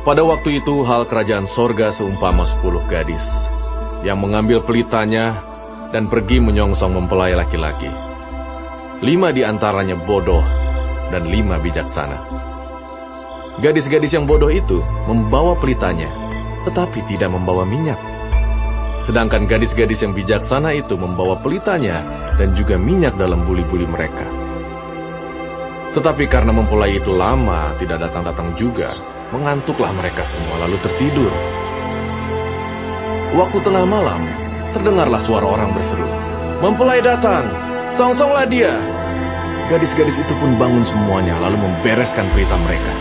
Pada waktu itu hal kerajaan sorga seumpama 10 gadis yang mengambil pelitanya dan pergi menyongsong mempelai laki-laki. 5 di antaranya bodoh dan 5 bijaksana. Gadis-gadis yang bodoh itu membawa pelitanya, tetapi tidak membawa minyak. Sedangkan gadis-gadis yang bijaksana itu membawa pelitanya dan juga minyak dalam buli-buli mereka. Tetapi karena mempelai itu lama tidak datang-datang juga, mengantuklah mereka semua lalu tertidur. Waktu tengah malam, terdengarlah suara orang berseru, "Mempelai datang, songsonglah dia." Gadis-gadis itu pun bangun semuanya lalu membereskan pelita mereka.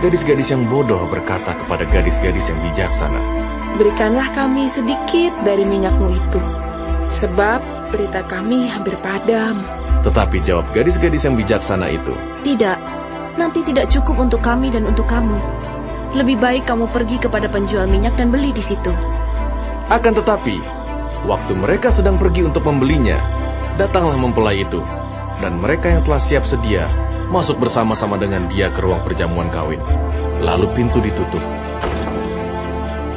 Gadis-gadis yang bodoh berkata kepada gadis-gadis yang bijaksana, "Berikanlah kami sedikit dari minyakmu itu, sebab pelita kami hampir padam." Tetapi jawab gadis-gadis yang bijaksana itu, "Tidak, nanti tidak cukup untuk kami dan untuk kamu. Lebih baik kamu pergi kepada penjual minyak dan beli di situ." Akan tetapi, waktu mereka sedang pergi untuk membelinya, datanglah mempelai itu, dan mereka yang telah siap sedia masuk bersama-sama dengan dia ke ruang perjamuan kawin. Lalu pintu ditutup.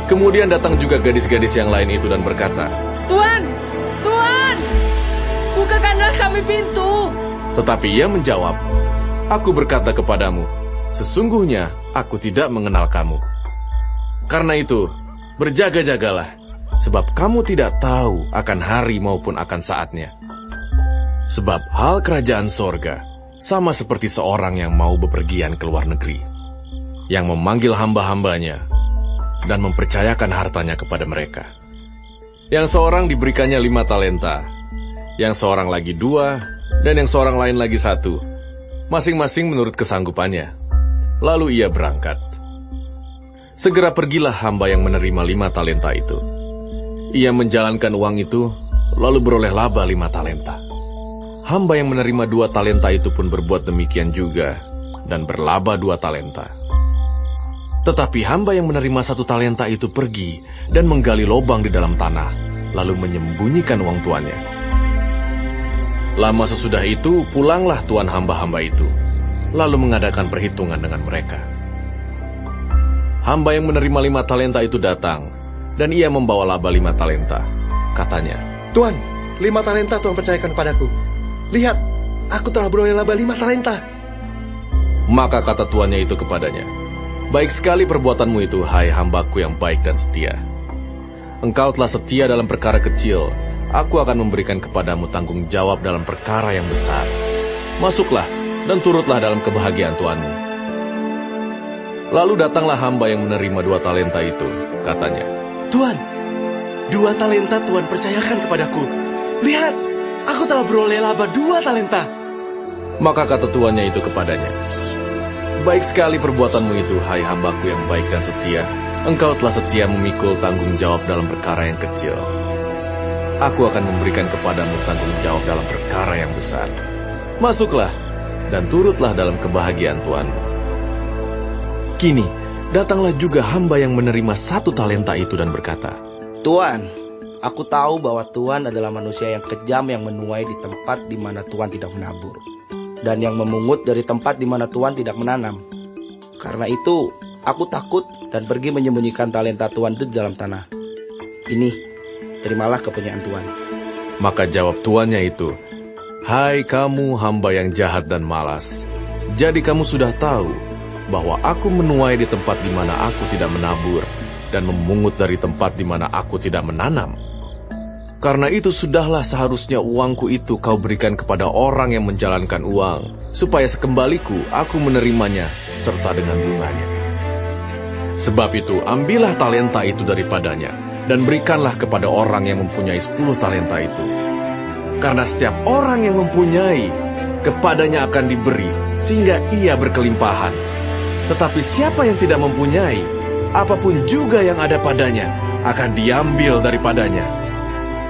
Kemudian datang juga gadis-gadis yang lain itu dan berkata, "Tuan, Tuan, bukakanlah kami pintu." Tetapi ia menjawab, "Aku berkata kepadamu, sesungguhnya aku tidak mengenal kamu. Karena itu, berjaga-jagalah, sebab kamu tidak tahu akan hari maupun akan saatnya. Sebab hal kerajaan sorga sama seperti seorang yang mau bepergian ke luar negeri, yang memanggil hamba-hambanya dan mempercayakan hartanya kepada mereka. Yang seorang diberikannya 5 talenta, yang seorang lagi 2, dan yang seorang lain lagi 1, masing-masing menurut kesanggupannya. Lalu ia berangkat. Segera pergilah hamba yang menerima 5 talenta itu. Ia menjalankan uang itu, lalu beroleh laba 5 talenta. Hamba yang menerima 2 talenta itu pun berbuat demikian juga, dan berlaba 2 talenta. Tetapi hamba yang menerima 1 talenta itu pergi dan menggali lubang di dalam tanah, lalu menyembunyikan uang tuannya. Lama sesudah itu, pulanglah tuan hamba-hamba itu, lalu mengadakan perhitungan dengan mereka. Hamba yang menerima 5 talenta itu datang, dan ia membawa laba 5 talenta. Katanya, "Tuan, 5 talenta Tuan percayakan padaku. Lihat, aku telah beroleh laba 5 talenta. Maka kata tuannya itu kepadanya, "Baik sekali perbuatanmu itu, hai hambaku yang baik dan setia. Engkau telah setia dalam perkara kecil, aku akan memberikan kepadamu tanggung jawab dalam perkara yang besar. Masuklah dan turutlah dalam kebahagiaan tuanmu." Lalu datanglah hamba yang menerima 2 talenta itu. Katanya, "Tuan, 2 talenta Tuan percayakan kepadaku. Lihat, aku telah beroleh laba 2 talenta. Maka kata tuannya itu kepadanya, "Baik sekali perbuatanmu itu, hai hambaku yang baik dan setia. Engkau telah setia memikul tanggung jawab dalam perkara yang kecil. Aku akan memberikan kepadamu tanggung jawab dalam perkara yang besar. Masuklah dan turutlah dalam kebahagiaan tuanmu." Kini, datanglah juga hamba yang menerima 1 talenta itu dan berkata, "Tuan, aku tahu bahwa Tuan adalah manusia yang kejam yang menuai di tempat di mana Tuan tidak menabur, dan yang memungut dari tempat di mana Tuan tidak menanam. Karena itu, aku takut dan pergi menyembunyikan talenta Tuan itu di dalam tanah. Ini, terimalah kepunyaan Tuan." Maka jawab tuannya itu, "Hai kamu hamba yang jahat dan malas, jadi kamu sudah tahu bahwa aku menuai di tempat di mana aku tidak menabur, dan memungut dari tempat di mana aku tidak menanam. Karena itu sudahlah seharusnya uangku itu kau berikan kepada orang yang menjalankan uang, supaya sekembaliku aku menerimanya serta dengan bunganya. Sebab itu ambillah talenta itu daripadanya, dan berikanlah kepada orang yang mempunyai 10 talenta itu. Karena setiap orang yang mempunyai, kepadanya akan diberi, sehingga ia berkelimpahan. Tetapi siapa yang tidak mempunyai, apapun juga yang ada padanya akan diambil daripadanya.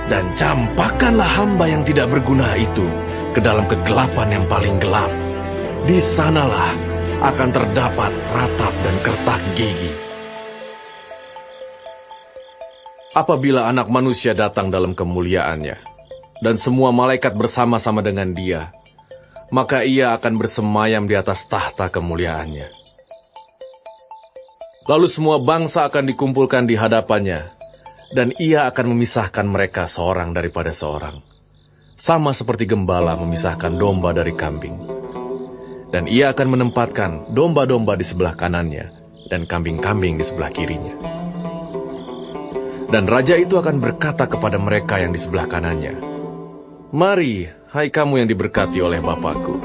Dan campakkanlah hamba yang tidak berguna itu ke dalam kegelapan yang paling gelap. Di sanalah akan terdapat ratap dan kertak gigi. Apabila Anak Manusia datang dalam kemuliaannya, dan semua malaikat bersama-sama dengan dia, maka ia akan bersemayam di atas tahta kemuliaannya. Lalu semua bangsa akan dikumpulkan di hadapannya, dan ia akan memisahkan mereka seorang daripada seorang, sama seperti gembala memisahkan domba dari kambing. Dan ia akan menempatkan domba-domba di sebelah kanannya, dan kambing-kambing di sebelah kirinya. Dan raja itu akan berkata kepada mereka yang di sebelah kanannya, "Mari, hai kamu yang diberkati oleh Bapakku,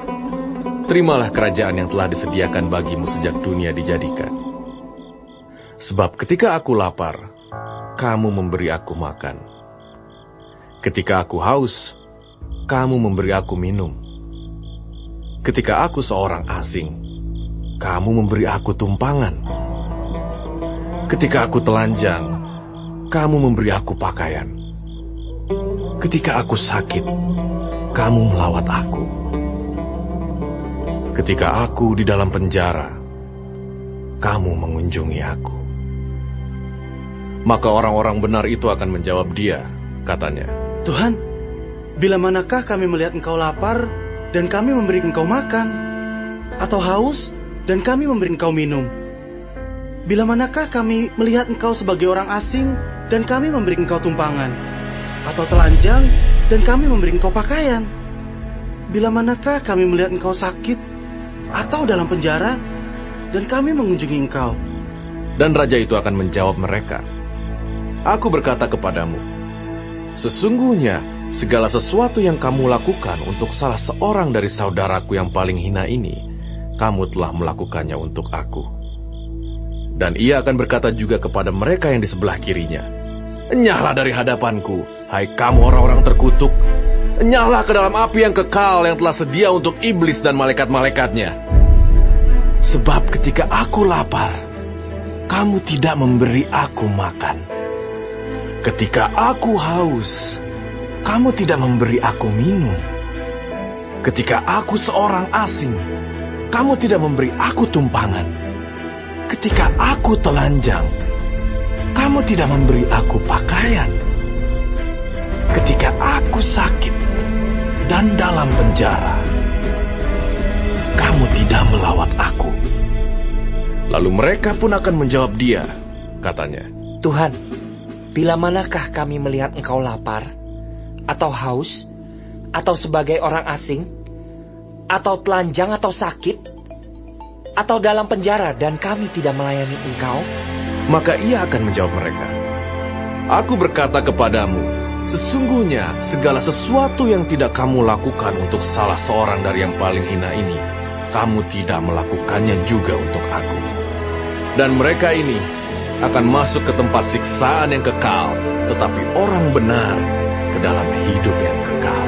terimalah kerajaan yang telah disediakan bagimu sejak dunia dijadikan. Sebab ketika aku lapar, kamu memberi aku makan. Ketika aku haus, kamu memberi aku minum. Ketika aku seorang asing, kamu memberi aku tumpangan. Ketika aku telanjang, kamu memberi aku pakaian. Ketika aku sakit, kamu melawat aku. Ketika aku di dalam penjara, kamu mengunjungi aku." Maka orang-orang benar itu akan menjawab dia, katanya, Tuhan, bila manakah kami melihat Engkau lapar dan kami memberi Engkau makan, atau haus dan kami memberi Engkau minum? Bila manakah kami melihat Engkau sebagai orang asing dan kami memberi Engkau tumpangan, atau telanjang dan kami memberi Engkau pakaian? Bila manakah kami melihat Engkau sakit atau dalam penjara dan kami mengunjungi Engkau? Dan raja itu akan menjawab mereka, "Aku berkata kepadamu, sesungguhnya segala sesuatu yang kamu lakukan untuk salah seorang dari saudaraku yang paling hina ini, kamu telah melakukannya untuk aku." Dan ia akan berkata juga kepada mereka yang di sebelah kirinya, "Enyahlah dari hadapanku, hai kamu orang-orang terkutuk. Enyahlah ke dalam api yang kekal yang telah sedia untuk iblis dan malaikat-malaikatnya. Sebab ketika aku lapar, kamu tidak memberi aku makan. Ketika aku haus, kamu tidak memberi aku minum. Ketika aku seorang asing, kamu tidak memberi aku tumpangan. Ketika aku telanjang, kamu tidak memberi aku pakaian. Ketika aku sakit dan dalam penjara, kamu tidak melawat aku." Lalu mereka pun akan menjawab dia, katanya, Tuhan, bila manakah kami melihat Engkau lapar, atau haus, atau sebagai orang asing, atau telanjang atau sakit, atau dalam penjara dan kami tidak melayani Engkau? Maka ia akan menjawab mereka, "Aku berkata kepadamu, sesungguhnya segala sesuatu yang tidak kamu lakukan untuk salah seorang dari yang paling hina ini, kamu tidak melakukannya juga untuk aku." Dan mereka ini akan masuk ke tempat siksaan yang kekal, tetapi orang benar ke dalam hidup yang kekal.